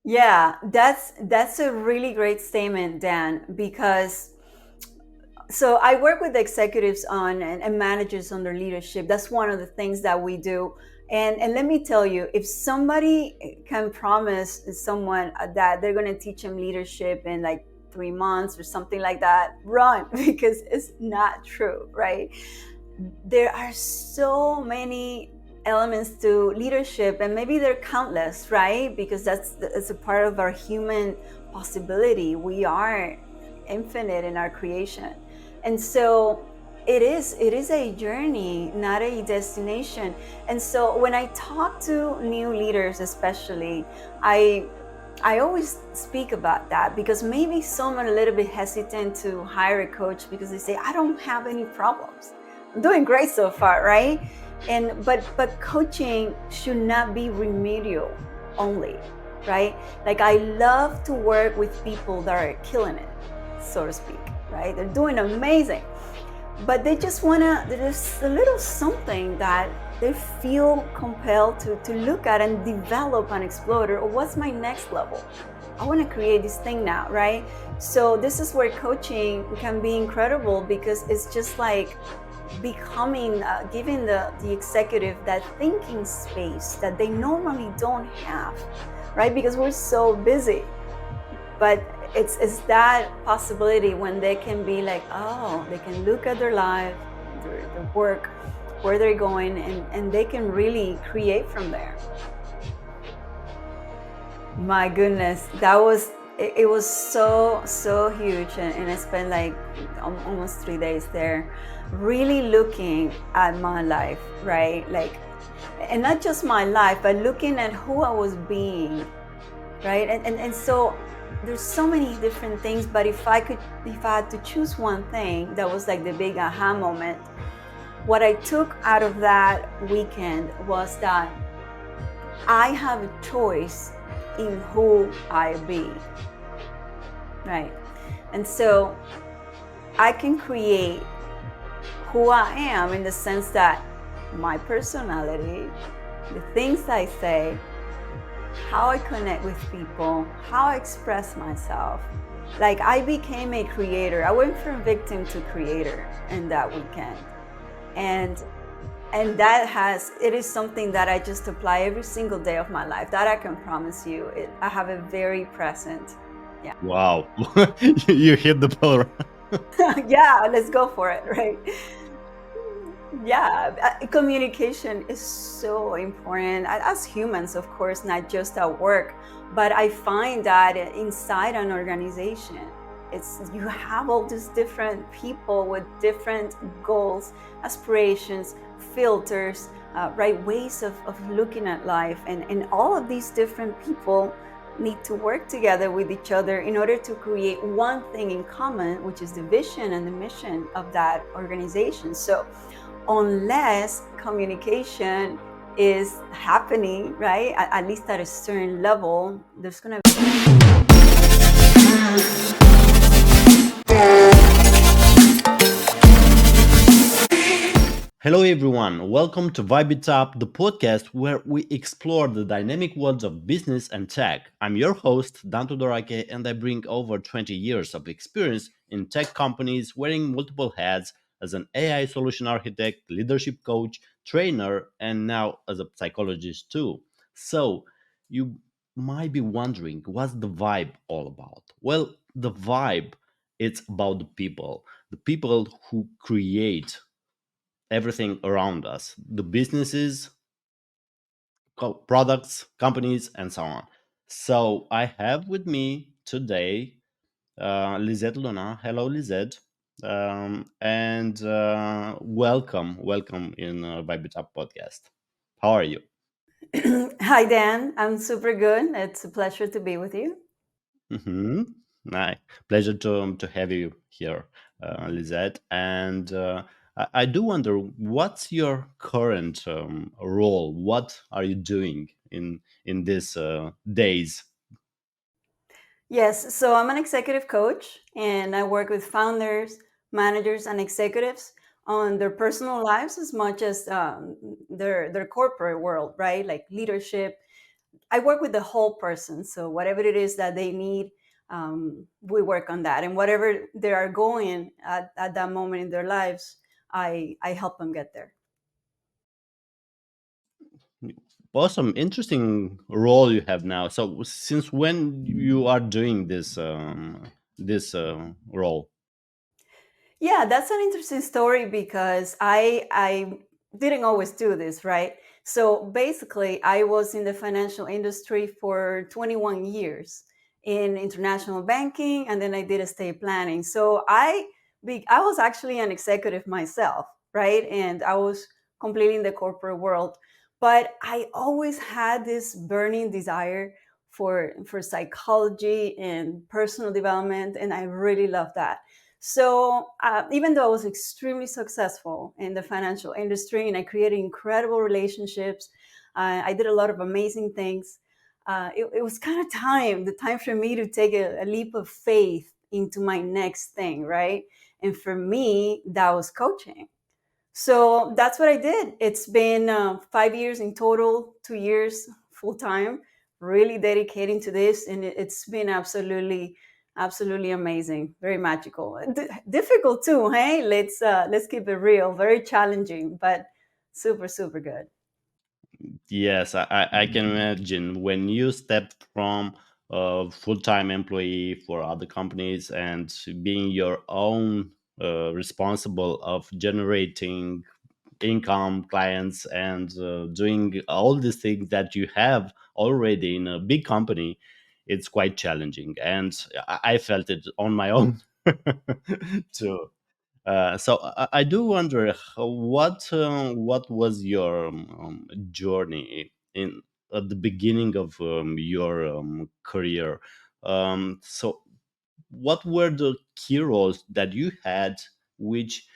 Yeah, that's a really great statement, Dan, because so I work with executives on and managers on their leadership. That's one of the things that we do. And let me tell you, if somebody can promise someone that they're going to teach them leadership in like 3 months or something like that, run because it's not true, right? There are so many elements to leadership, and maybe they're countless, right? Because that's a part of our human possibility. We are infinite in our creation, and so it is a journey, not a destination. And so when I talk to new leaders, especially, i I always speak about that because maybe someone a little bit hesitant to hire a coach because they say, I don't have any problems. I'm doing great so far, right? And but coaching should not be remedial only, right? Like I love to work with people that are killing it, so to speak, right? They're doing amazing, but they just wanna, there's a little something that they feel compelled to look at and develop and explore. Or what's my next level? I want to create this thing now, right? So this is where coaching can be incredible because it's just like becoming giving the executive that thinking space that they normally don't have, right? Because we're so busy. But it's that possibility when they can be like, oh, they can look at their life, their work, where they're going, and they can really create from there. My goodness, that was it was so huge, and I spent like almost 3 days there, really looking at my life, right? Like, and not just my life, but looking at who I was being, right? And so there's so many different things, but if I had to choose one thing that was like the big aha moment, what I took out of that weekend was that I have a choice in who I be, right? And so I can create who I am in the sense that my personality, the things I say, how I connect with people, how I express myself. Like I became a creator. I went from victim to creator in that weekend. And that has, it is something that I just apply every single day of my life. That I can promise you. I have a very present. Yeah. Wow, you hit the ball. Yeah, let's go for it, right? Yeah, communication is so important as humans, of course, not just at work. But I find that inside an organization, it's you have all these different people with different goals, aspirations, filters, right, ways of looking at life, and all of these different people need to work together with each other in order to create one thing in common, which is the vision and the mission of that organization. So unless communication is happening, right, at least at a certain level, there's going to Hello, everyone. Welcome to Vibe It Up, the podcast where we explore the dynamic worlds of business and tech. I'm your host, Dan Tudorache, and I bring over 20 years of experience in tech companies wearing multiple hats as an AI solution architect, leadership coach, trainer, and now as a psychologist too. So, you might be wondering, what's the vibe all about? Well, the vibe, it's about the people who create everything around us, the businesses, products, companies, and so on. So I have with me today Lisette Luna. Hello, Lisette. And welcome in Vibe It Up podcast. How are you? Hi, Dan. I'm super good. It's a pleasure to be with you. Mm-hmm. Nice. Pleasure to have you here, Lisette. And I do wonder, what's your current role? What are you doing in these days? Yes, so I'm an executive coach and I work with founders, managers, and executives on their personal lives as much as their corporate world, right? Like leadership, I work with the whole person. So whatever it is that they need, we work on that. And whatever they are going at that moment in their lives, I help them get there. Awesome, interesting role you have now. So since when you are doing this role? Yeah, that's an interesting story because I didn't always do this, right? So basically, I was in the financial industry for 21 years in international banking, and then I did estate planning. So I was actually an executive myself, right? And I was completely in the corporate world, but I always had this burning desire for psychology and personal development, and I really love that. So even though I was extremely successful in the financial industry and I created incredible relationships, I did a lot of amazing things. It was kind of the time for me to take a leap of faith into my next thing, right? And for me, that was coaching. So that's what I did. It's been 5 years in total, 2 years full time, really dedicating to this, and it's been absolutely amazing, very magical, difficult too. Hey, let's keep it real, very challenging, but super good. Yes, I can imagine when you stepped from a full-time employee for other companies and being your own responsible of generating income, clients, and doing all these things that you have already in a big company. It's quite challenging, and I felt it on my own too. So I do wonder what was your journey in at the beginning of your career. So what were the key roles that you had which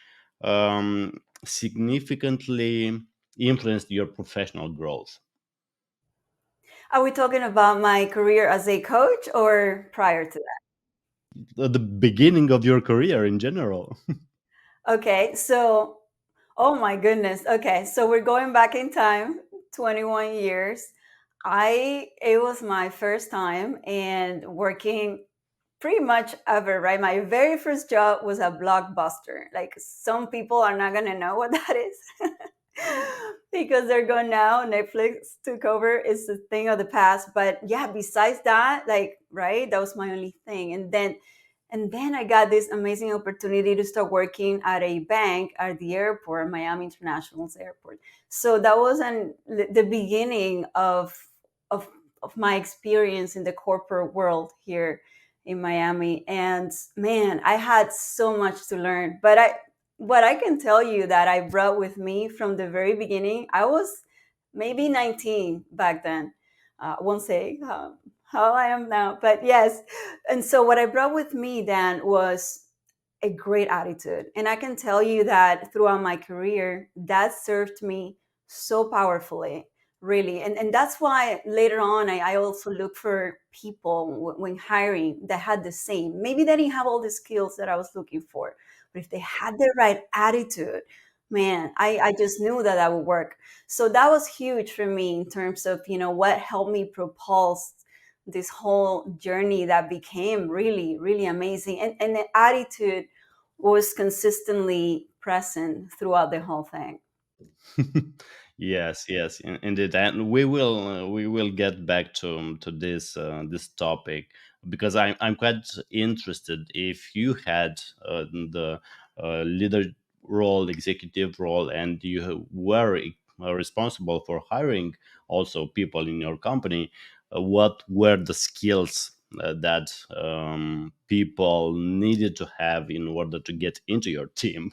significantly influenced your professional growth? Are we talking about my career as a coach or prior to At the beginning of your career in general. that? Okay, so oh my goodness. Okay, so we're going back in time, 21 years. I It was my first time and working pretty much ever, right? My very first job was a blockbuster. Like some people are not gonna know what that is because they're gone now. Netflix took over. It's a thing of the past. But yeah, besides that, like, right, that was my only thing. And then I got this amazing opportunity to start working at a bank at the airport, Miami International's airport. So that was the beginning of of my experience in the corporate world here in Miami. And man, I had so much to learn. But what I can tell you that I brought with me from the very beginning, I was maybe 19 back then. I won't say how I am now, but yes. And so what I brought with me then was a great attitude. And I can tell you that throughout my career, that served me so powerfully, really. And that's why later on, I also look for people when hiring that had the same. Maybe they didn't have all the skills that I was looking for, but if they had the right attitude, man, I just knew that that would work. So that was huge for me in terms of, what helped me propulse this whole journey that became really amazing. And the attitude was consistently present throughout the whole thing. Yes, yes, indeed, and we will get back to this topic because I'm quite interested if you had the leader role, executive role, and you were responsible for hiring also people in your company. What were the skills that people needed to have in order to get into your team?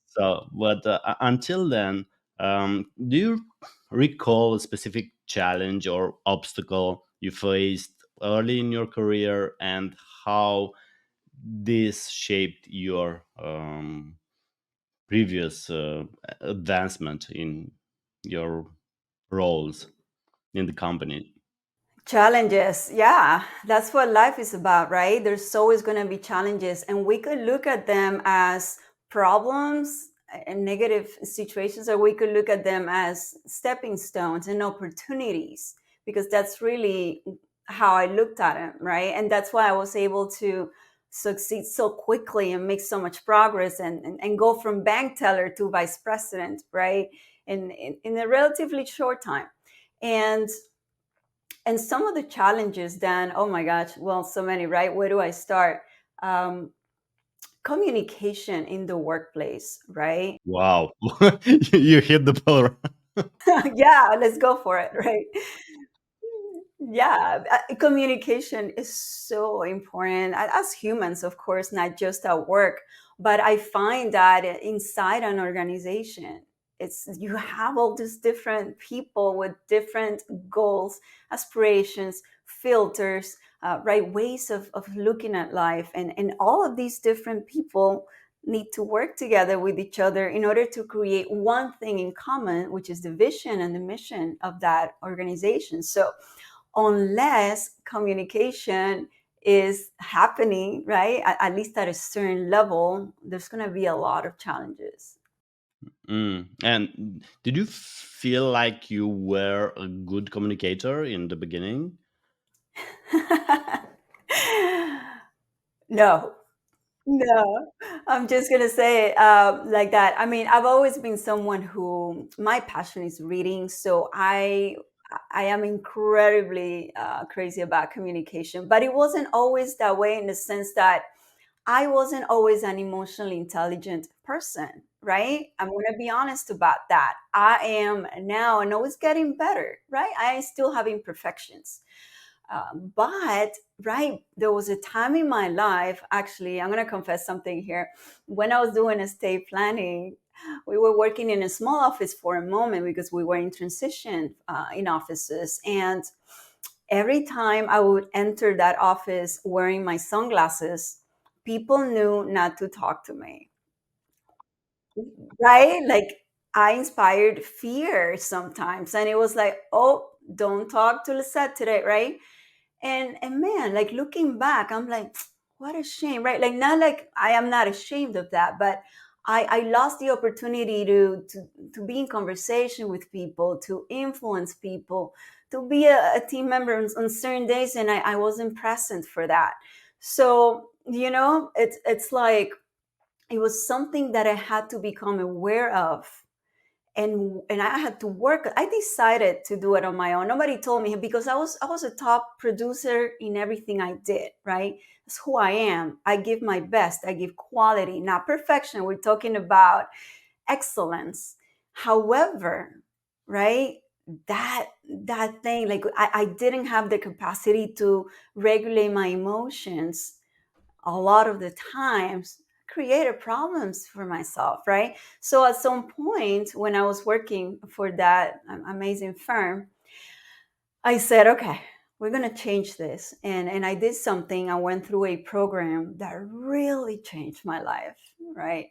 So, but until then, do you recall a specific challenge or obstacle you faced early in your career and how this shaped your previous advancement in your roles in the company? Challenges, yeah, that's what life is about, right? There's always going to be challenges, and we could look at them as problems and negative situations, or we could look at them as stepping stones and opportunities. because that's really how I looked at it, right? And that's why I was able to succeed so quickly and make so much progress, and go from bank teller to vice president, right? In a relatively short time. And some of the challenges, then, oh my gosh, well, so many, right? Where do I start? Um, Communication in the workplace, right? Wow. You hit the ball. Yeah, let's go for it, right? Yeah, communication is so important as humans, of course, not just at work. But I find that inside an organization, it's you have all these different people with different goals, aspirations, filters, right, ways of looking at life, and all of these different people need to work together with each other in order to create one thing in common, which is the vision and the mission of that organization. So unless communication is happening, right, at least at a certain level, there's going to be a lot of challenges. And did you feel like you were a good communicator in the beginning? No, no, I'm just gonna say it like that. I mean, I've always been someone who my passion is reading, so I am incredibly crazy about communication. But it wasn't always that way in the sense that I wasn't always an emotionally intelligent person, right? I'm going to be honest about that. I am now, and always getting better, right? I still have imperfections. But, right, there was a time in my life, actually, I'm going to confess something here. When I was doing estate planning, we were working in a small office for a moment because we were in transition in offices. And every time I would enter that office wearing my sunglasses, people knew not to talk to me, right? Like I inspired fear sometimes. And it was like, oh, don't talk to Lisette today, right? And man, like looking back, I'm like, what a shame, right? Like not like I am not ashamed of that, but I lost the opportunity to be in conversation with people, to influence people, to be a team member on certain days, and I wasn't present for that. So it's like it was something that I had to become aware of, and I had to work. I decided to do it on my own. Nobody told me, because I was a top producer in everything I did, right? That's who I am. I give my best. I give quality, not perfection. We're talking about excellence. However, right, that thing, like I didn't have the capacity to regulate my emotions a lot of the times, created problems for myself, right? So at some point when I was working for that amazing firm, I said, okay, we're going to change this. And I did something. I went through a program that really changed my life, right?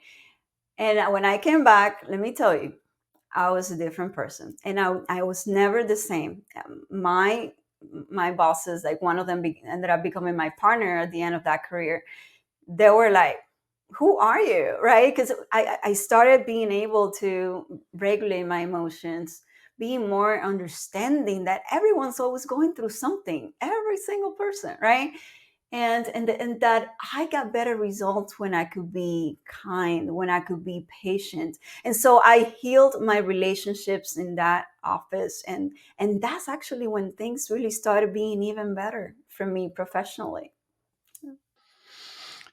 And when I came back, let me tell you, I was a different person, and I was never the same. My bosses, like one of them ended up becoming my partner at the end of that career. They were like, who are you, right? Because I started being able to regulate my emotions, being more understanding that everyone's always going through something, every single person, right? And that I got better results when I could be kind, when I could be patient. And so I healed my relationships in that office, and that's actually when things really started being even better for me professionally.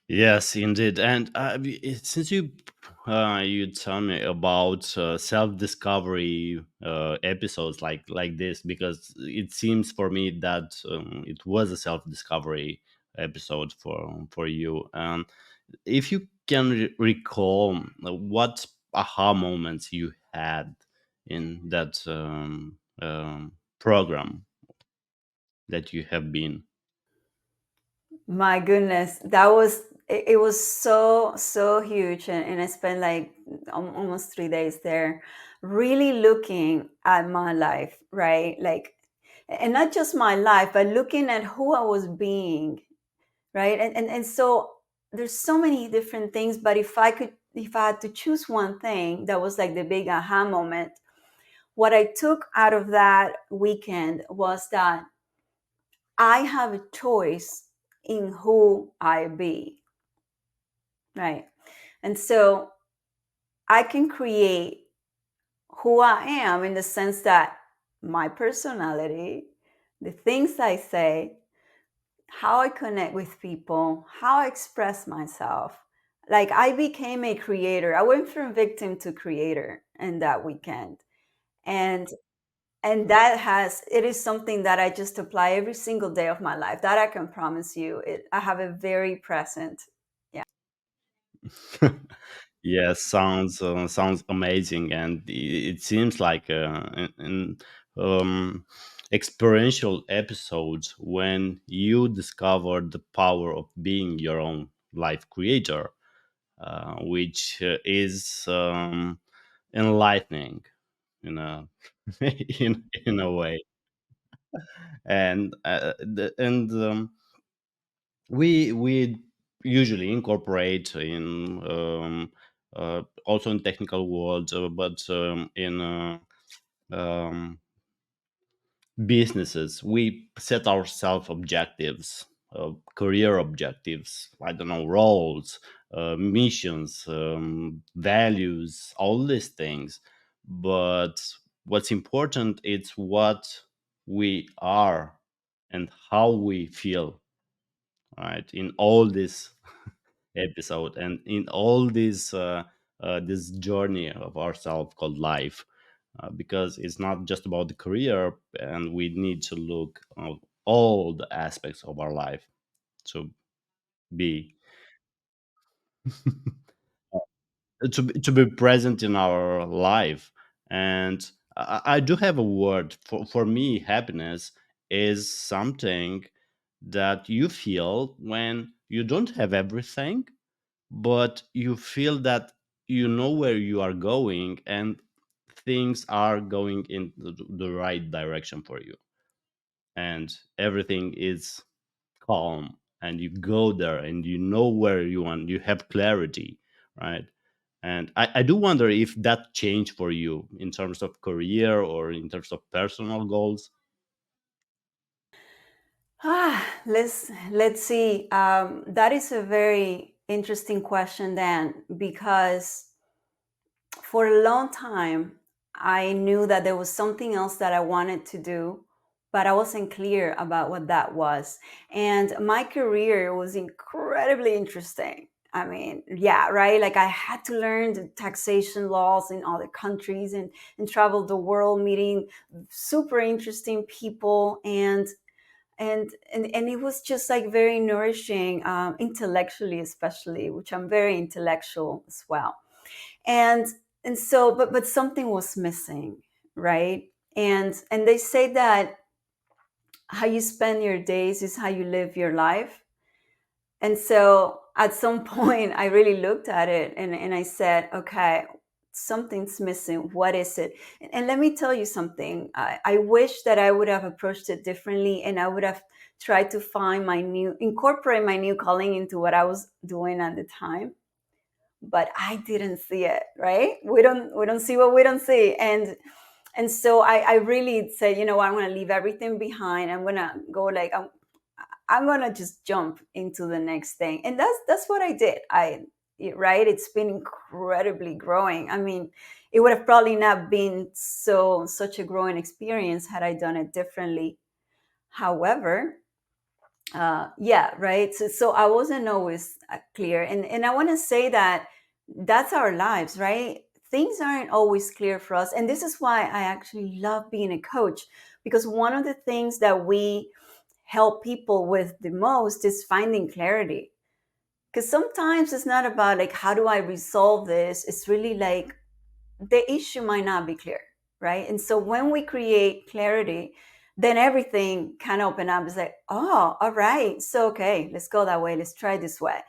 Yes, indeed. And since you tell me about self-discovery episodes like this, because it seems for me that it was a self-discovery episode for you. If you can recall what aha moments you had in that program that you have been. My goodness, that was it was so huge, and I spent like almost 3 days there, really looking at my life, right? Like, and not just my life, but looking at who I was being, right? And so there's so many different things, but if I had to choose one thing that was like the big aha moment, what I took out of that weekend was that I have a choice in who I be, right? And so I can create who I am in the sense that my personality, the things I say, how I connect with people, how I express myself. Like I became a creator. I went from victim to creator in that weekend. And that has it is something that I just apply every single day of my life. That I can promise you. I have a very present. Yeah. Yes, sounds amazing, and it seems like an experiential episodes when you discover the power of being your own life creator, which is enlightening, you know, in a way. And we usually incorporate in also in technical worlds, but in um, businesses we set ourselves objectives, career objectives, I don't know, roles, missions, values, all these things. But what's important is what we are and how we feel, right, in all this episode and in all this journey of ourselves called life, because it's not just about the career, and we need to look at all the aspects of our life to be to be present in our life. And I do have a word for me. Happiness is something that you feel when you don't have everything, but you feel that you know where you are going, and things are going in the right direction for you, and everything is calm, and you go there and you know where you want, you have clarity, right? And I do wonder if that changed for you in terms of career or in terms of personal goals. Let's see. That is a very interesting question, Dan, because for a long time I knew that there was something else that I wanted to do, but I wasn't clear about what that was. And my career was incredibly interesting. I mean, yeah, right. Like I had to learn the taxation laws in other countries and travel the world meeting super interesting people and it was just like very nourishing, intellectually especially, which I'm very intellectual as well. and and so but something was missing, right? And they say that how you spend your days is how you live your life. And so at some point I really looked at it and I said, okay, something's missing. What is it? And let me tell you something. I wish that I would have approached it differently, and I would have tried to find incorporate my new calling into what I was doing at the time. But I didn't see it, right? We don't see what we don't see. And so I really said, you know what, I'm gonna leave everything behind. I'm gonna go like I'm gonna just jump into the next thing. And that's what I did. Right, it's been incredibly growing. I mean, it would have probably not been such a growing experience had I done it differently. However, yeah, right. So I wasn't always clear, and I want to say that that's our lives, right? Things aren't always clear for us, and this is why I actually love being a coach, because one of the things that we help people with the most is finding clarity. Because sometimes it's not about like how do I resolve this, it's really like the issue might not be clear, right? And so when we create clarity, then everything kind of open up. It's like, oh, all right, so okay, let's go that way. Let's try this way,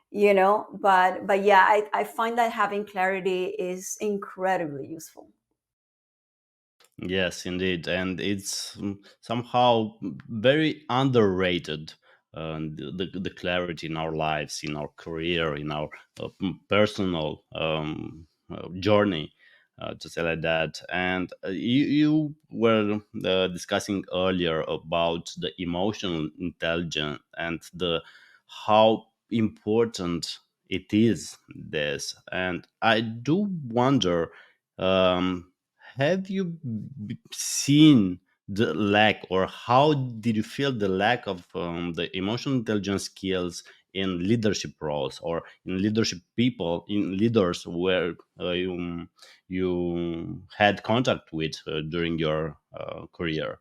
you know. But yeah, I find that having clarity is incredibly useful. Yes, indeed, and it's somehow very underrated. The clarity in our lives, in our career, in our personal journey, to say like that. And you were discussing earlier about the emotional intelligence and the how important it is this. And I do wonder, um, have you seen the lack, or how did you feel the lack of the emotional intelligence skills in leadership roles, or in leadership people, in leaders where you had contact with during your career?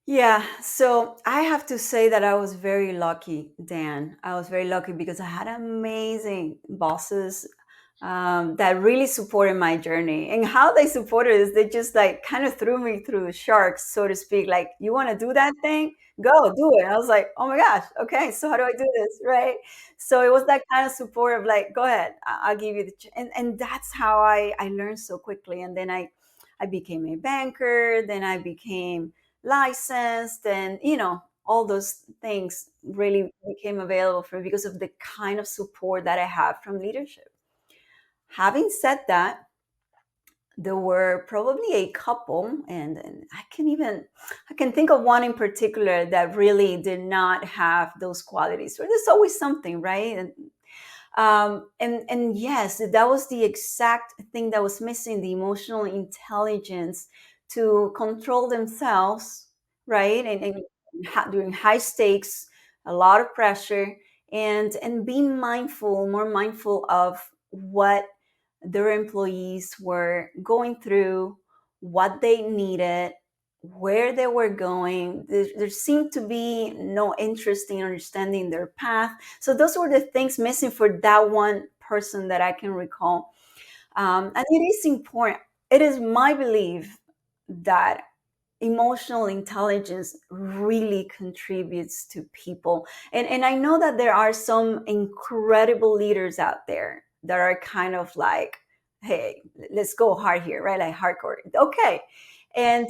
Yeah, so I have to say that I was very lucky, Dan. I was very lucky because I had amazing bosses that really supported my journey. And how they supported is they just like kind of threw me through the sharks, so to speak. Like, you want to do that thing? Go do it. I was like, oh my gosh, okay, so how do I do this? Right. So it was that kind of support of like, go ahead, I'll give you and that's how I learned so quickly. And then I became a banker, then I became licensed, and all those things really became available for me because of the kind of support that I have from leadership. Having said that, there were probably a couple, and I can think of one in particular that really did not have those qualities. So there's always something, right? And yes, that was the exact thing that was missing, the emotional intelligence to control themselves, right? And during high stakes, a lot of pressure, and be mindful, more mindful of what their employees were going through, what they needed, where they were going. There seemed to be no interest in understanding their path. So those were the things missing for that one person that I can recall. And it is important. It is my belief that emotional intelligence really contributes to people. And I know that there are some incredible leaders out there that are kind of like, hey, let's go hard here, right? Like hardcore. Okay. And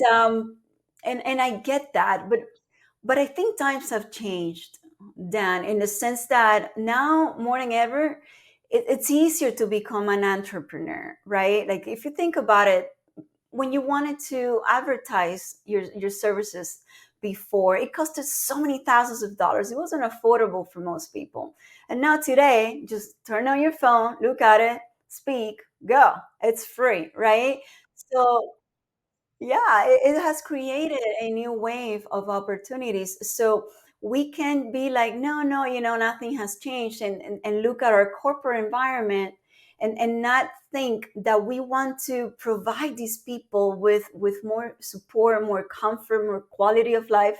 and I get that, but I think times have changed, Dan, in the sense that now more than ever, it's easier to become an entrepreneur, right? Like if you think about it, when you wanted to advertise your services before, it costed so many thousands of dollars. It wasn't affordable for most people. And now today, just turn on your phone, look at it, speak, go. It's free, right? So yeah, it has created a new wave of opportunities. So we can be like, no, no, nothing has changed, and look at our corporate environment, and not think that we want to provide these people with more support, more comfort, more quality of life.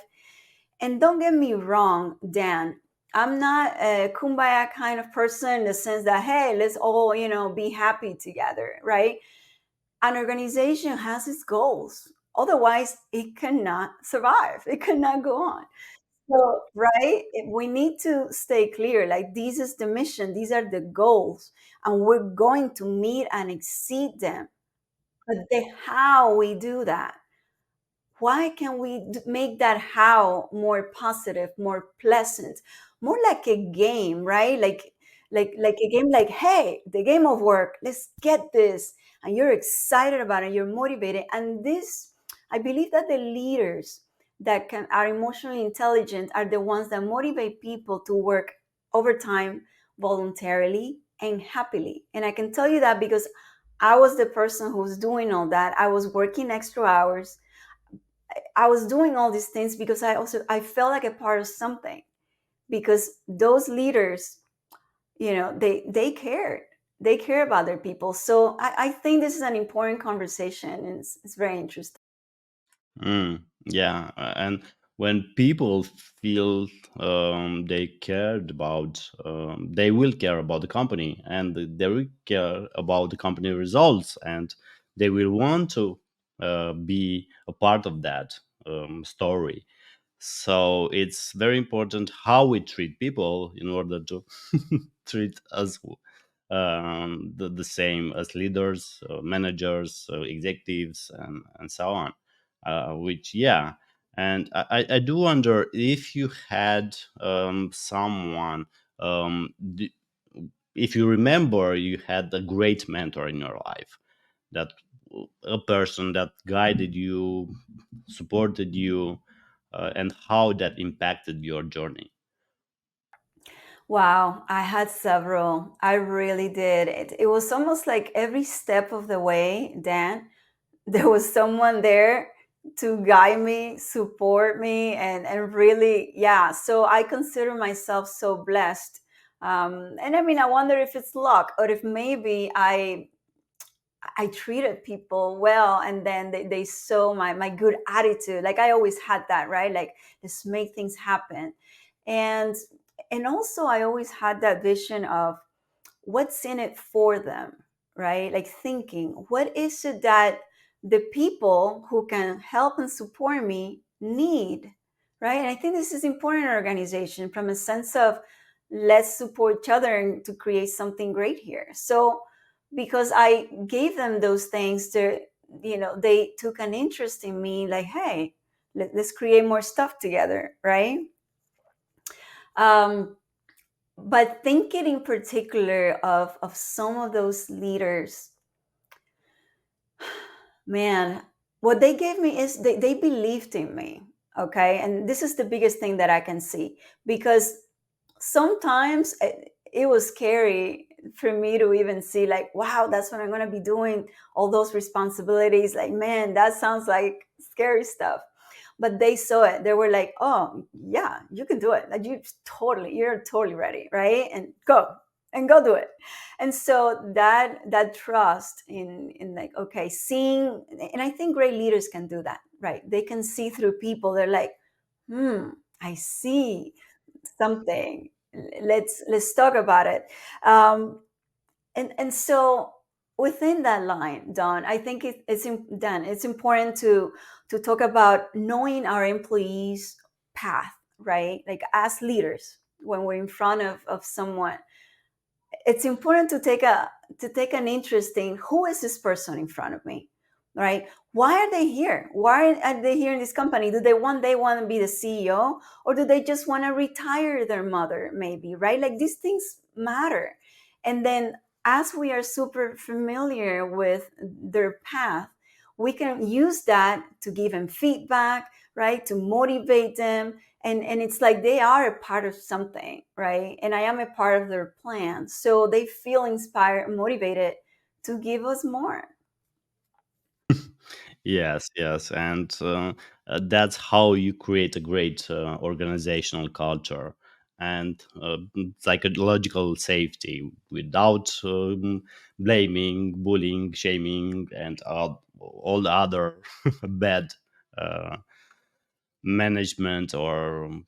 And don't get me wrong, Dan, I'm not a kumbaya kind of person in the sense that, hey, let's all, be happy together, right? An organization has its goals. Otherwise, it cannot survive. It cannot go on. So, right, we need to stay clear. Like, this is the mission, these are the goals, and we're going to meet and exceed them. But the how we do that, why can we make that how more positive, more pleasant, more like a game, right? Like a game, like, hey, the game of work, let's get this. And you're excited about it, you're motivated. And this, I believe that the leaders that can are emotionally intelligent are the ones that motivate people to work overtime voluntarily and happily. And I can tell you that because I was the person who was doing all that. I was working extra hours. I was doing all these things because I felt like a part of something, because those leaders, they care about their people. So I think this is an important conversation, and it's very interesting. Yeah, and when people feel they cared about, they will care about the company, and they will care about the company results, and they will want to be a part of that story. So it's very important how we treat people in order to treat us the same as leaders, managers, executives, and so on. Which, yeah. And I do wonder if you had someone, um, d- if you remember, you had a great mentor in your life. that a person that guided you, supported you, and how that impacted your journey? Wow, I had several. I really did. It was almost like every step of the way, Dan, there was someone there to guide me, support me, and really, yeah. So I consider myself so blessed. And I mean, I wonder if it's luck or if maybe I treated people well, and then they saw my good attitude. Like I always had that, right? Like let's make things happen. And and also I always had that vision of what's in it for them, right? Like thinking, what is it that the people who can help and support me need, right? And I think this is important in an organization from a sense of let's support each other and to create something great here. So because I gave them those things to, they took an interest in me, like, hey, let's create more stuff together, right? Um, but thinking in particular of some of those leaders, man, what they gave me is they believed in me. Okay. And this is the biggest thing that I can see, because sometimes it was scary for me to even see, like, wow, that's what I'm going to be doing, all those responsibilities. Like, man, that sounds like scary stuff. But they saw it. They were like, oh yeah, you can do it. Like you're totally ready, right? And go do it. And so that trust in like, okay, seeing, and I think great leaders can do that, right? They can see through people. They're like, hmm, I see something. Let's talk about it. And so within that line, Don, I think Dan, it's important to talk about knowing our employees' path, right? Like as leaders, when we're in front of someone, it's important to take an interest in who is this person in front of me, right? Why are they here? Why are they here in this company? Do they want to be the CEO, or do they just want to retire their mother, maybe, right? Like these things matter. And then as we are super familiar with their path, we can use that to give them feedback, right? To motivate them. And it's like they are a part of something, right? And I am a part of their plan, so they feel inspired, motivated to give us more. Yes, yes, and that's how you create a great organizational culture and psychological safety without blaming, bullying, shaming, and all the other bad uh, management or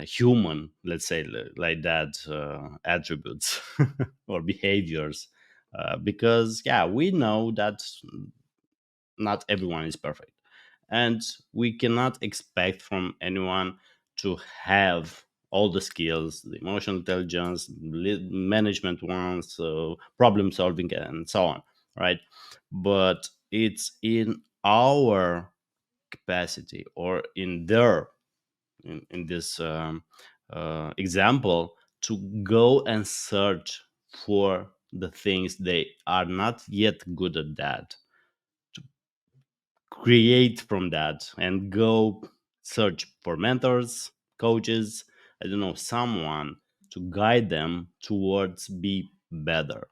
human, let's say, like that, attributes or behaviors. Because yeah, we know that not everyone is perfect, and we cannot expect from anyone to have all the skills, the emotional intelligence, management ones, problem solving, and so on, right? But it's in our capacity, or in their, in this example, to go and search for the things they are not yet good at, that create from that and go search for mentors, coaches, I don't know, someone to guide them towards be better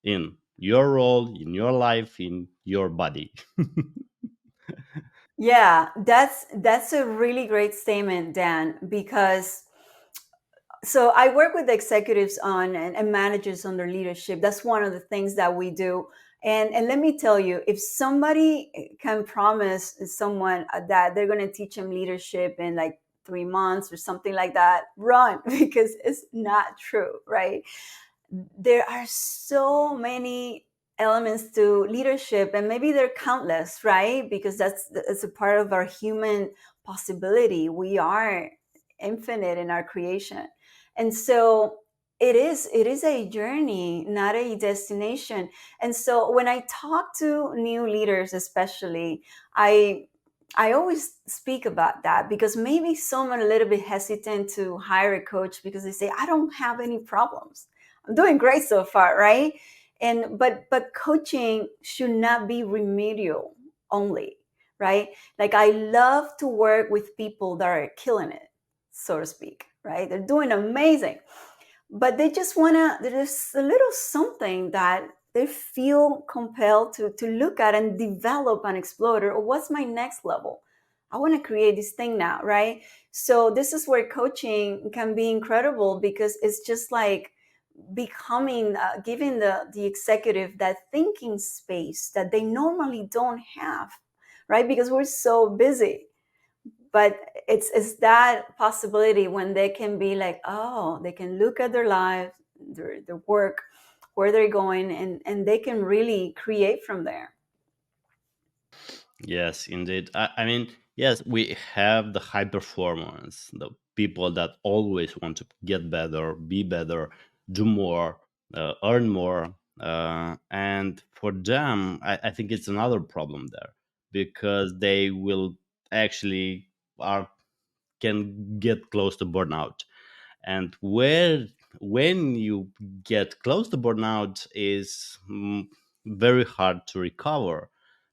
in your role, in your life, in your body. Yeah, that's a really great statement, Dan, because so I work with executives on and managers on their leadership. That's one of the things that we do. And let me tell you, if somebody can promise someone that they're going to teach them leadership in like 3 months or something like that, run, because it's not true, right? There are so many elements to leadership, and maybe they're countless, right? Because that's a part of our human possibility. We are infinite in our creation. And so it is a journey, not a destination. And so when I talk to new leaders, especially, I always speak about that, because maybe someone a little bit hesitant to hire a coach because they say, I don't have any problems, I'm doing great so far, right? And but coaching should not be remedial only, right? Like I love to work with people that are killing it, so to speak, right? They're doing amazing, but they just want to, there's a little something that they feel compelled to look at and develop and explore, or what's my next level. I want to create this thing now, right? So this is where coaching can be incredible, because it's just like becoming giving the executive that thinking space that they normally don't have, right? Because we're so busy. But it's that possibility when they can be like, oh, they can look at their life, their work, where they're going, and they can really create from there. Yes, indeed. I mean, yes, we have the high performance, the people that always want to get better, be better, do more, earn more. And for them, I think it's another problem there, because they will actually are can get close to burnout. And where when you get close to burnout is very hard to recover,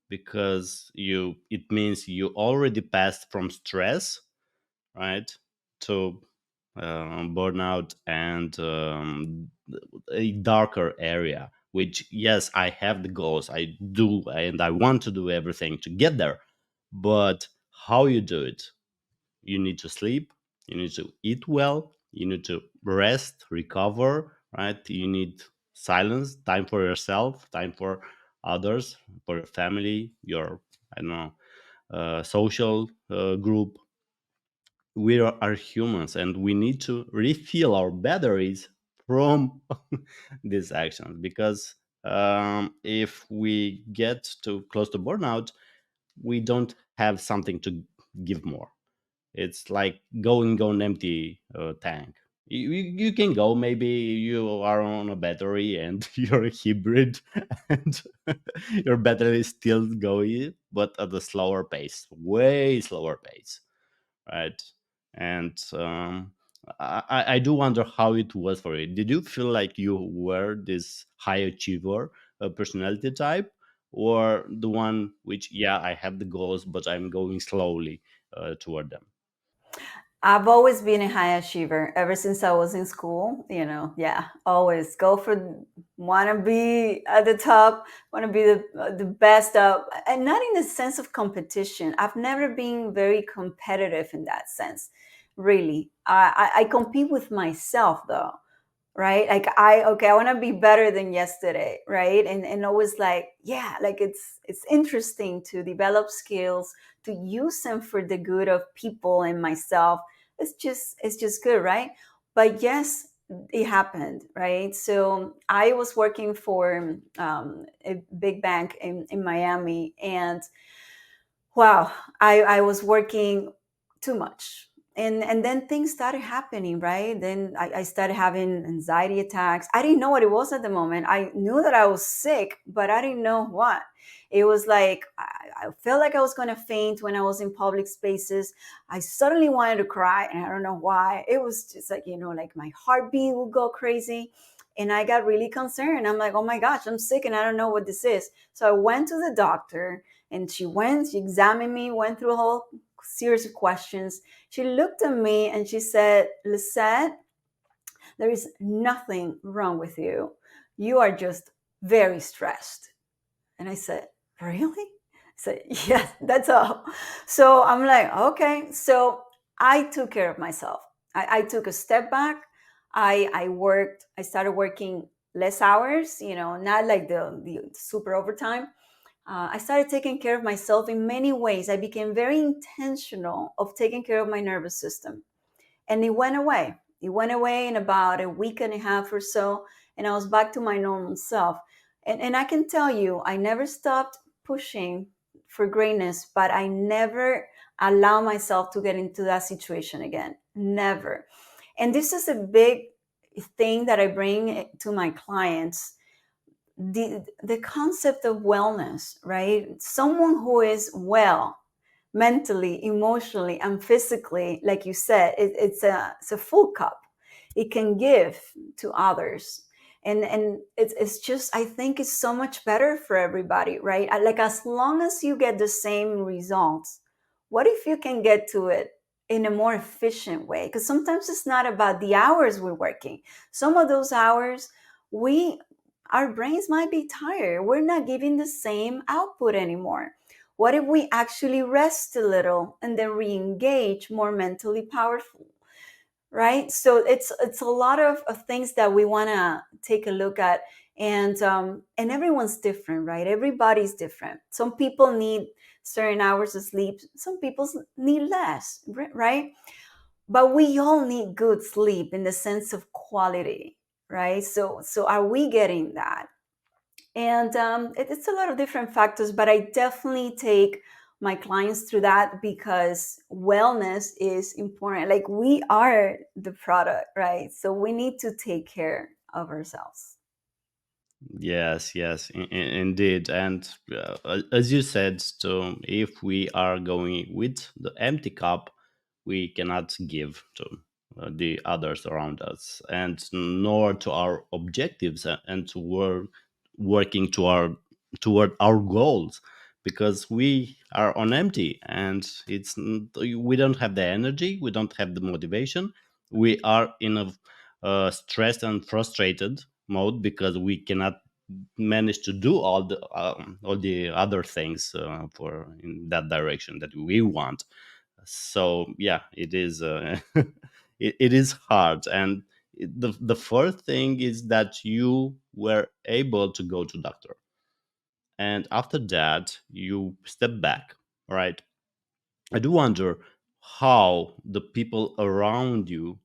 because you it means you already passed from stress, right, to burnout, and a darker area, which, yes, I have the goals, I do, and I want to do everything to get there, but how you do it? You need to sleep, you need to eat well, you need to rest, recover, right? You need silence, time for yourself, time for others, for your family, your, I don't know, social group. We are humans, and we need to refill our batteries from these actions, because if we get too close to burnout, we don't have something to give more. It's like going on empty tank. You can go. Maybe you are on a battery and you're a hybrid, and your battery is still going, but at a slower pace, way slower pace, right? And I do wonder how it was for you. Did you feel like you were this high achiever personality type, or the one which, yeah, I have the goals, but I'm going slowly toward them? I've always been a high achiever ever since I was in school. You know, yeah, always go for, want to be at the top, want to be the best up, and not in the sense of competition. I've never been very competitive in that sense, really. I compete with myself though, right? Like I want to be better than yesterday, right? And always like, yeah, like it's interesting to develop skills, to use them for the good of people and myself. It's just good, right? But yes, it happened, right? So I was working for a big bank in Miami, and wow, I was working too much. And then things started happening, right? Then I started having anxiety attacks. I didn't know what it was at the moment. I knew that I was sick, but I didn't know what. It was like I felt like I was going to faint when I was in public spaces. I suddenly wanted to cry, and I don't know why. It was just like, like my heartbeat would go crazy. And I got really concerned. I'm like, oh my gosh, I'm sick and I don't know what this is. So I went to the doctor, and she examined me, went through a whole series of questions. She looked at me and she said, Lisette, there is nothing wrong with you. You are just very stressed. And I said, really? I said, yes, that's all. So I'm like, okay. So I took care of myself. I took a step back. I started working less hours, not like the super overtime. I started taking care of myself in many ways. I became very intentional of taking care of my nervous system, and it went away. It went away in about a week and a half or so, and I was back to my normal self. And I can tell you, I never stopped pushing for greatness, but I never allow myself to get into that situation again. Never. And this is a big thing that I bring to my clients, the concept of wellness, right? Someone who is well mentally, emotionally, and physically, like you said, it's a full cup. It can give to others. and it's just, I think it's so much better for everybody, right? Like, as long as you get the same results, what if you can get to it in a more efficient way? Because sometimes it's not about the hours we're working. Some of those hours, we our brains might be tired, we're not giving the same output anymore. What if we actually rest a little and then re-engage more mentally powerful, right? So it's a lot of things that we want to take a look at. And everyone's different, right? Everybody's different. Some people need certain hours of sleep, some people need less, right? But we all need good sleep in the sense of quality, right? So are we getting that? And it's a lot of different factors, but I definitely take my clients through that because wellness is important. Like, we are the product, right? So we need to take care of ourselves. Yes, yes, indeed. And as you said, so if we are going with the empty cup, we cannot give to the others around us, and nor to our objectives, and to working to toward our goals, because we are on empty, and we don't have the energy, we don't have the motivation, we are in a stressed and frustrated mode because we cannot manage to do all the other things for in that direction that we want. So yeah, it is it is hard. And the first thing is that you were able to go to doctor, and after that you step back, right? I do wonder how the people around you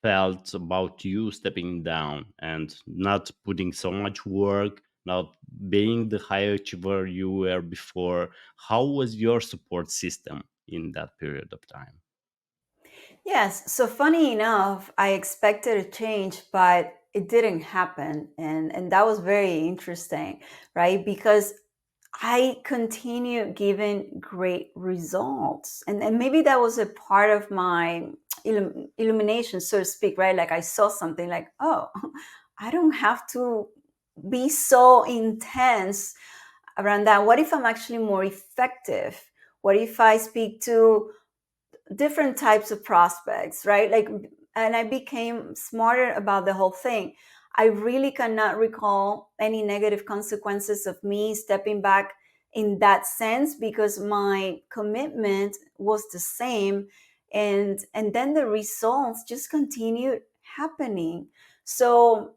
felt about you stepping down and not putting so much work, not being the high achiever you were before. How was your support system in that period of time? Yes. So funny enough, I expected a change, but it didn't happen. And that was very interesting, right? Because I continue giving great results. And maybe that was a part of my illumination, so to speak, right? Like, I saw something like, oh, I don't have to be so intense around that. What if I'm actually more effective? What if I speak to different types of prospects, right? Like, and I became smarter about the whole thing. I really cannot recall any negative consequences of me stepping back in that sense, because my commitment was the same. And then the results just continued happening. So,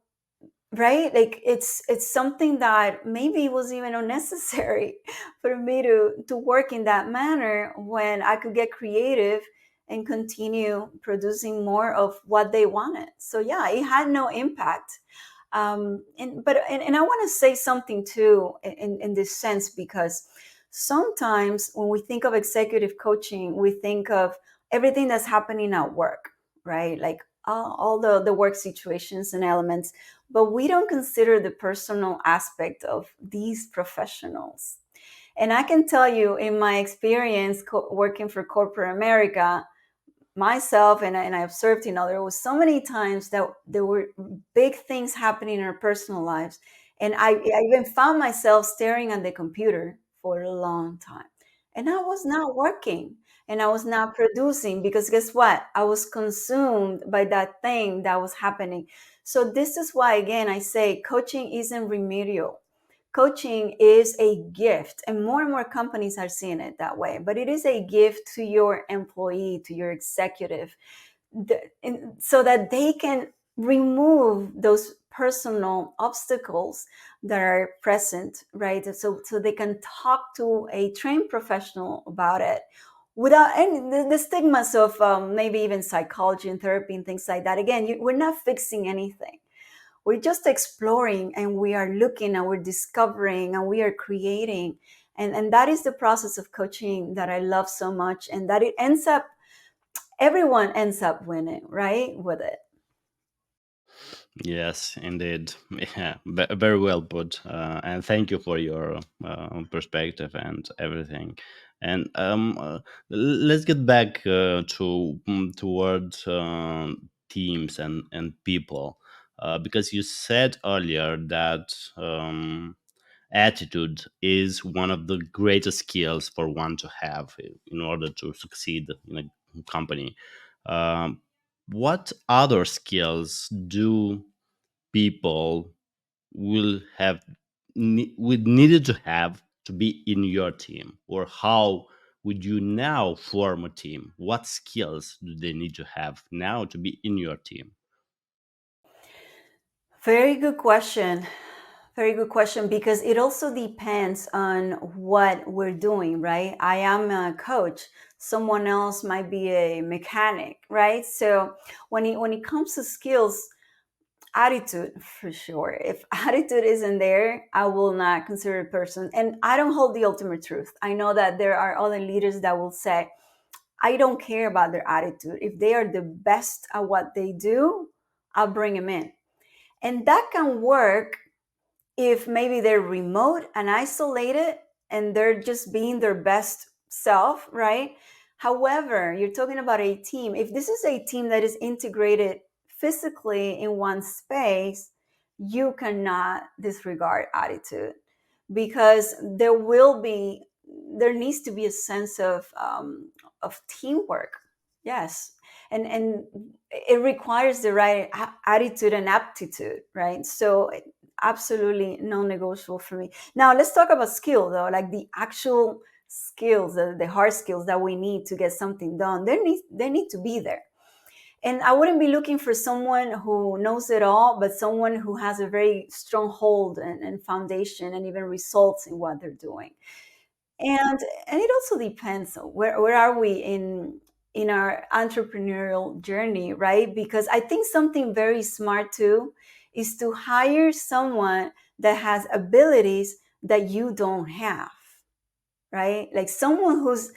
right, like, it's something that maybe was even unnecessary for me to work in that manner, when I could get creative and continue producing more of what they wanted. So yeah, it had no impact. And I want to say something too, in this sense, because sometimes when we think of executive coaching, we think of everything that's happening at work, right? Like, all the work situations and elements, but we don't consider the personal aspect of these professionals. And I can tell you, in my experience working for corporate America, myself, and I observed, there was so many times that there were big things happening in our personal lives. And I even found myself staring at the computer for a long time. And I was not working, and I was not producing, because guess what? I was consumed by that thing that was happening. So this is why, again, I say coaching isn't remedial. Coaching is a gift, and more companies are seeing it that way, but it is a gift to your employee, to your executive, so that they can remove those personal obstacles that are present, right? So they can talk to a trained professional about it without any the stigmas of maybe even psychology and therapy and things like that. Again, we're not fixing anything, we're just exploring, and we are looking, and we're discovering, and we are creating. And that is the process of coaching that I love so much, and that it ends up, everyone ends up winning, right, with it. Yes, indeed. Yeah, very well put. And thank you for your perspective and everything. And let's get back toward teams and people. because you said earlier that attitude is one of the greatest skills for one to have in order to succeed in a company. Um, what other skills do people will have would needed to have to be in your team, or how would you now form a team? What skills do they need to have now to be in your team? Very good question. Very good question, because it also depends on what we're doing, right? I am a coach. Someone else might be a mechanic, right? So when it comes to skills, attitude for sure. If attitude isn't there, I will not consider a person. And I don't hold the ultimate truth. I know that there are other leaders that will say, I don't care about their attitude. If they are the best at what they do, I'll bring them in. And that can work if maybe they're remote and isolated and they're just being their best self, right? However, you're talking about a team. If this is a team that is integrated physically in one space, you cannot disregard attitude, because there needs to be a sense of teamwork. Yes. And it requires the right attitude and aptitude, right? So absolutely non-negotiable for me. Now let's talk about skill, though, like the actual skills, the hard skills that we need to get something done. They need to be there. And I wouldn't be looking for someone who knows it all, but someone who has a very strong hold and foundation and even results in what they're doing. And it also depends where are we in our entrepreneurial journey, right? Because I think something very smart too is to hire someone that has abilities that you don't have, right? Like someone who's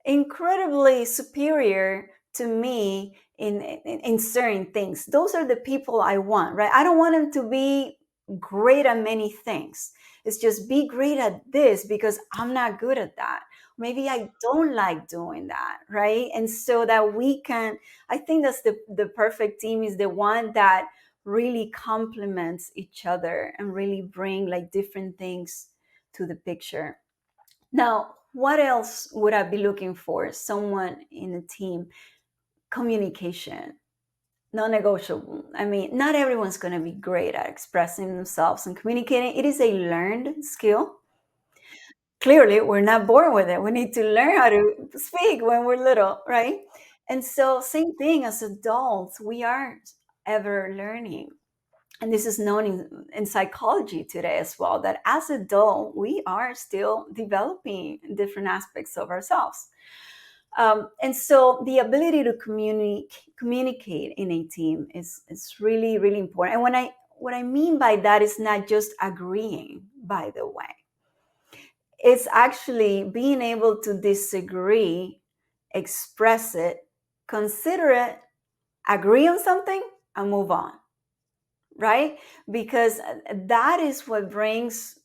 incredibly superior to me in certain things. Those are the people I want, right? I don't want them to be great at many things. It's just be great at this because I'm not good at that. Maybe I don't like doing that, right? And so that we can, I think that's the perfect team is the one that really complements each other and really bring like different things to the picture. Now, what else would I be looking for? Someone in a team. Communication, non negotiable. I mean, not everyone's going to be great at expressing themselves and communicating. It is a learned skill. Clearly, we're not born with it. We need to learn how to speak when we're little, right? And so, same thing as adults, we are ever learning. And this is known in psychology today as well, that as adult we are still developing different aspects of ourselves. And so the ability to communicate in a team is really really important. And what I mean by that is not just agreeing, by the way. It's actually being able to disagree, express it, consider it, agree on something, and move on, right? Because that is what brings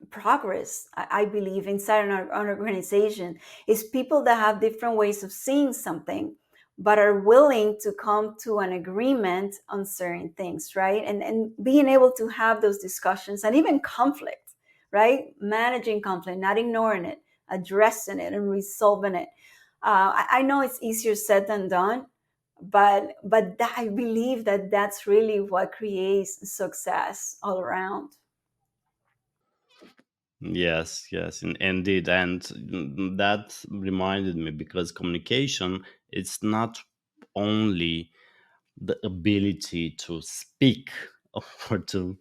progress, I believe, inside an organization, is people that have different ways of seeing something, but are willing to come to an agreement on certain things, right? And being able to have those discussions and even conflict, right? Managing conflict, not ignoring it, addressing it and resolving it. I know it's easier said than done, but I believe that that's really what creates success all around. Yes, yes, indeed, and that reminded me because communication it's not only the ability to speak or to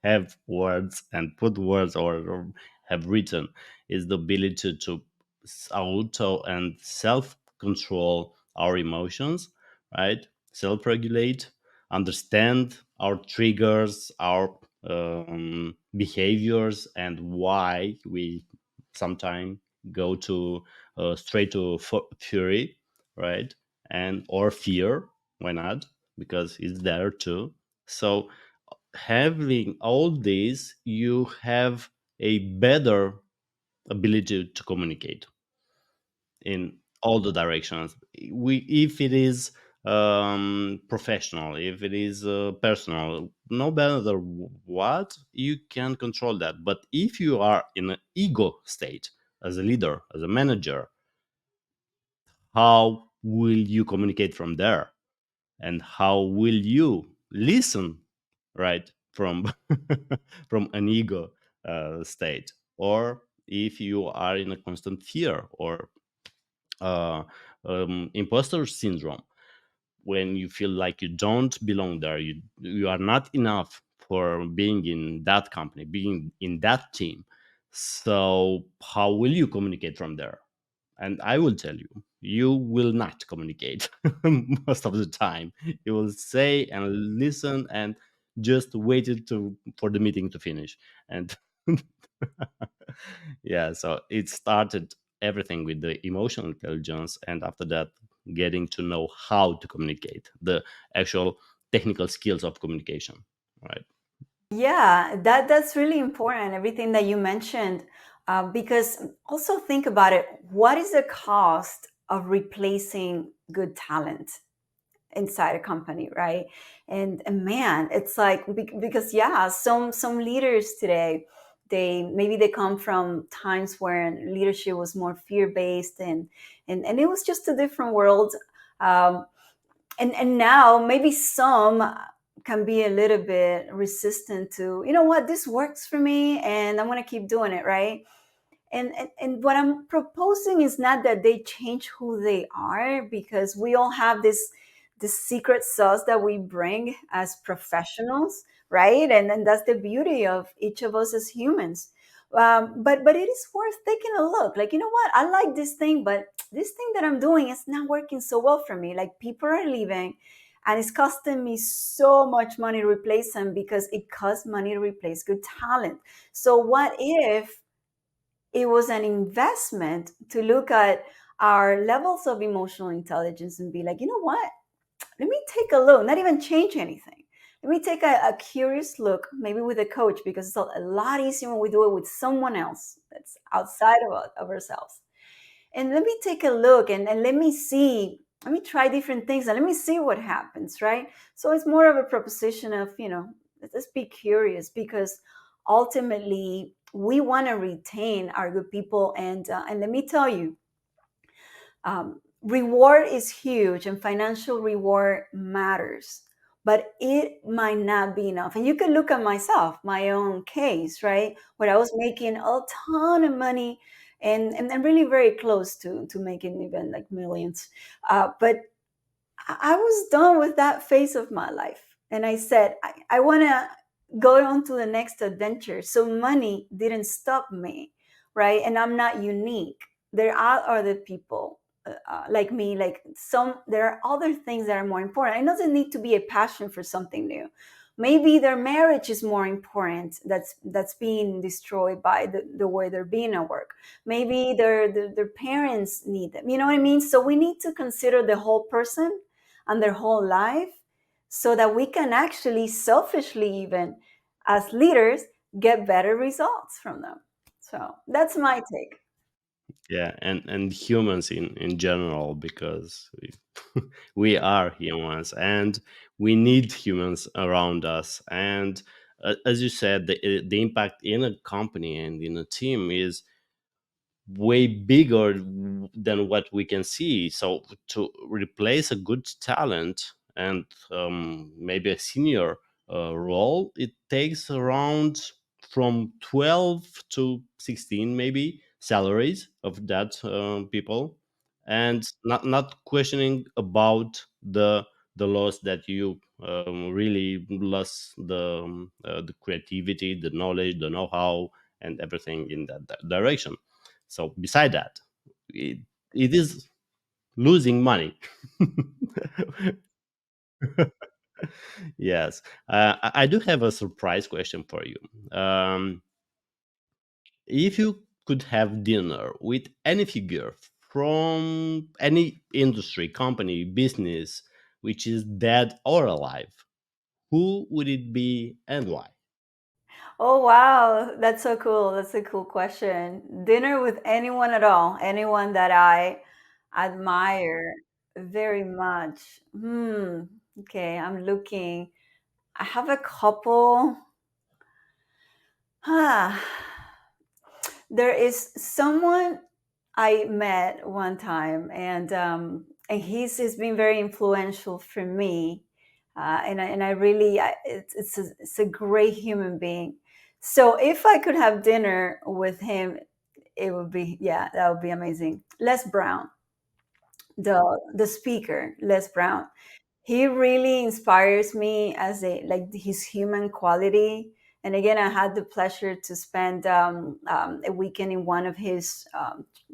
have words and put words or have written, is the ability to auto and self control our emotions, right? Self regulate, understand our triggers, our behaviors, and why we sometimes go to straight to fury, right? And or fear, why not? Because it's there too. So having all these, you have a better ability to communicate in all the directions. We, if it is professional, if it is personal, no matter what, you can control that. But if you are in an ego state as a leader, as a manager, how will you communicate from there? And how will you listen, right, from from an ego state? Or if you are in a constant fear or uh, imposter syndrome, when you feel like you don't belong there, you are not enough for being in that company, being in that team. So how will you communicate from there? And I will tell you, you will not communicate most of the time. You will say and listen and just waited to for the meeting to finish. And yeah, so it started everything with the emotional intelligence, and after that, getting to know how to communicate, the actual technical skills of communication, right? Yeah, that's really important. Everything that you mentioned, because also think about it. What is the cost of replacing good talent inside a company, right? And man, it's like because yeah, some leaders today, they maybe they come from times where leadership was more fear based, and it was just a different world. Um, and now maybe some can be a little bit resistant to, you know what, this works for me and I'm going to keep doing it, right? And what I'm proposing is not that they change who they are, because we all have this secret sauce that we bring as professionals, right? And that's the beauty of each of us as humans. But it is worth taking a look. Like, you know what? I like this thing, but this thing that I'm doing is not working so well for me. Like, people are leaving, and it's costing me so much money to replace them, because it costs money to replace good talent. So what if it was an investment to look at our levels of emotional intelligence and be like, you know what? Let me take a look, not even change anything. Let me take a curious look, maybe with a coach, because it's a lot easier when we do it with someone else that's outside of ourselves. And let me take a look, and let me see, let me try different things and let me see what happens, right? So it's more of a proposition of, let's be curious, because ultimately we want to retain our good people. And let me tell you, reward is huge and financial reward matters, but it might not be enough. And you can look at myself, my own case, right, where I was making a ton of money, and really very close to making even like millions, but I was done with that phase of my life. And I said, I want to go on to the next adventure. So money didn't stop me, right? And I'm not unique. There are other people like me, like there are other things that are more important. It doesn't need to be a passion for something new. Maybe their marriage is more important. That's being destroyed by the way they're being at work. Maybe their parents need them. You know what I mean? So we need to consider the whole person and their whole life, so that we can actually selfishly, even as leaders, get better results from them. So that's my take. Yeah, and humans in general, because we are humans and we need humans around us. And as you said, the impact in a company and in a team is way bigger than what we can see. So to replace a good talent and maybe a senior role, it takes around from 12 to 16 maybe salaries of that people, and not questioning about the loss that you really lost the creativity, the knowledge, the know-how, and everything in that direction. So beside that, it, it is losing money. Yes. I do have a surprise question for you. If you could have dinner with any figure from any industry, company, business, which is dead or alive, who would it be and why? Oh, wow. That's so cool. That's a cool question. Dinner with anyone at all, anyone that I admire. very much. Okay, I'm looking. I have a couple. Ah, there is someone I met one time, and he's been very influential for me, and I really it's a great human being. So if I could have dinner with him, it would be, yeah, that would be amazing. Les Brown, the speaker, Les Brown. He really inspires me as a like his human quality. And again, I had the pleasure to spend a weekend in one of his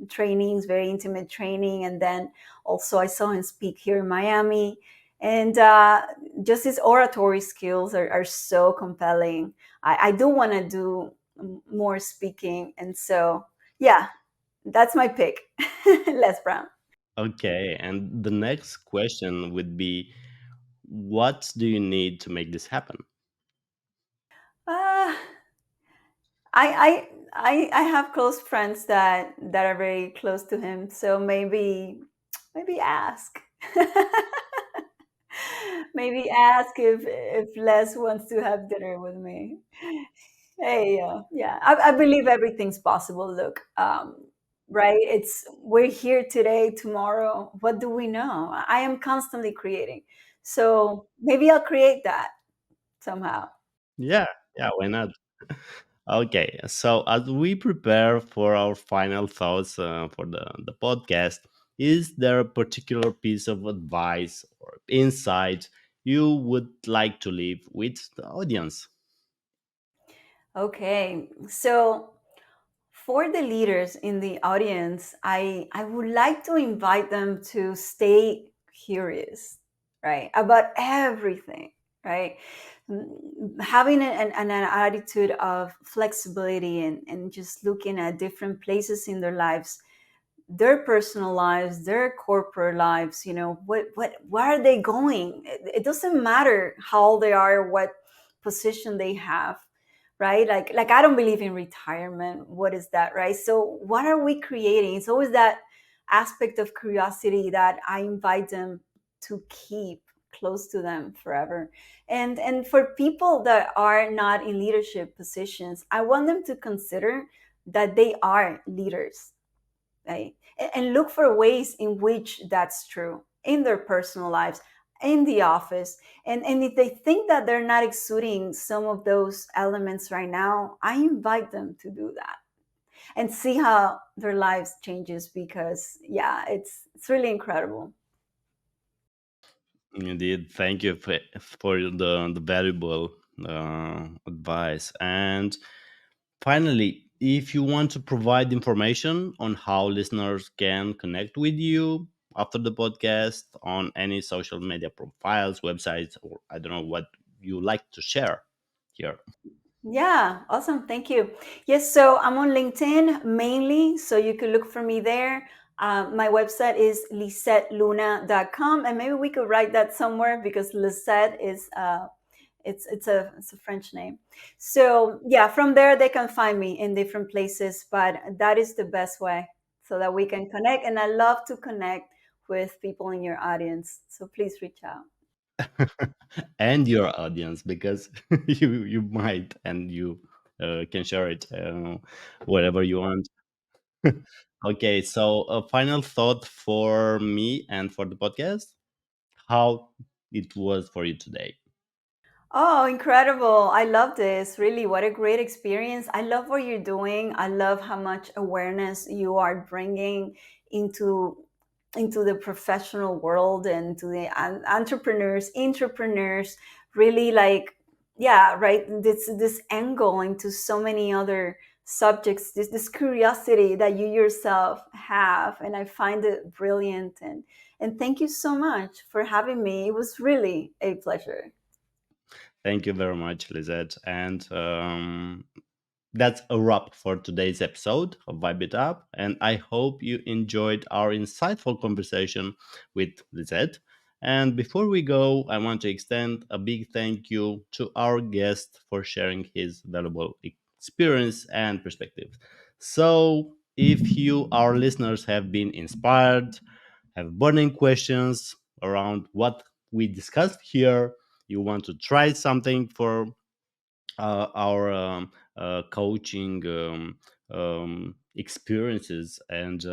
trainings, very intimate training, and then also I saw him speak here in Miami. And just his oratory skills are so compelling. I do want to do more speaking, and so yeah, that's my pick. Les Brown. Okay, and the next question would be, what do you need to make this happen? Uh, I have close friends that are very close to him, so maybe ask. Maybe ask if Les wants to have dinner with me. Hey, yeah, I believe everything's possible. Look, right? It's we're here today, tomorrow. What do we know? I am constantly creating, so maybe I'll create that somehow. Yeah, yeah, why not? Okay, so as we prepare for our final thoughts for the podcast, is there a particular piece of advice or insight you would like to leave with the audience? Okay, so for the leaders in the audience, I would like to invite them to stay curious, right, about everything, right? Having an attitude of flexibility and just looking at different places in their lives, their personal lives, their corporate lives, what where are they going? It doesn't matter how old they are or what position they have, right? Like I don't believe in retirement. What is that, right? So what are we creating? It's always that aspect of curiosity that I invite them to keep close to them forever. And for people that are not in leadership positions, I want them to consider that they are leaders, right? And look for ways in which that's true in their personal lives, in the office. And if they think that they're not exuding some of those elements right now, I invite them to do that and see how their lives changes, because yeah, it's really incredible. Indeed, thank you for the valuable advice. And finally, if you want to provide information on how listeners can connect with you after the podcast on any social media profiles, websites, or I don't know what you like to share here. Yeah, awesome. Thank you. Yes, so I'm on LinkedIn mainly, so you can look for me there. My website is lisetteluna.com, and maybe we could write that somewhere because Lisette is it's a French name. So yeah, from there they can find me in different places, but that is the best way so that we can connect. And I love to connect with people in your audience. So please reach out. And your audience, because you might and you can share it wherever you want. Okay, so a final thought for me and for the podcast, how it was for you today. Oh, incredible. I love this. Really, what a great experience. I love what you're doing. I love how much awareness you are bringing into into the professional world and to the entrepreneurs, really like, yeah, right. This angle into so many other subjects, this curiosity that you yourself have. And I find it brilliant. And thank you so much for having me. It was really a pleasure. Thank you very much, Lizette. And that's a wrap for today's episode of Vibe It Up. And I hope you enjoyed our insightful conversation with Lizette. And before we go, I want to extend a big thank you to our guest for sharing his valuable experience and perspective. So, if you, our listeners, have been inspired, have burning questions around what we discussed here, you want to try something for our coaching experiences and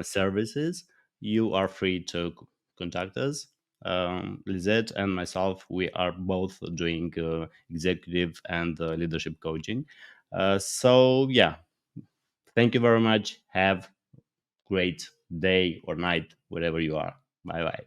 services, you are free to contact us. Lisette and myself, we are both doing executive and leadership coaching. So yeah, thank you very much. Have great day or night wherever you are. Bye bye.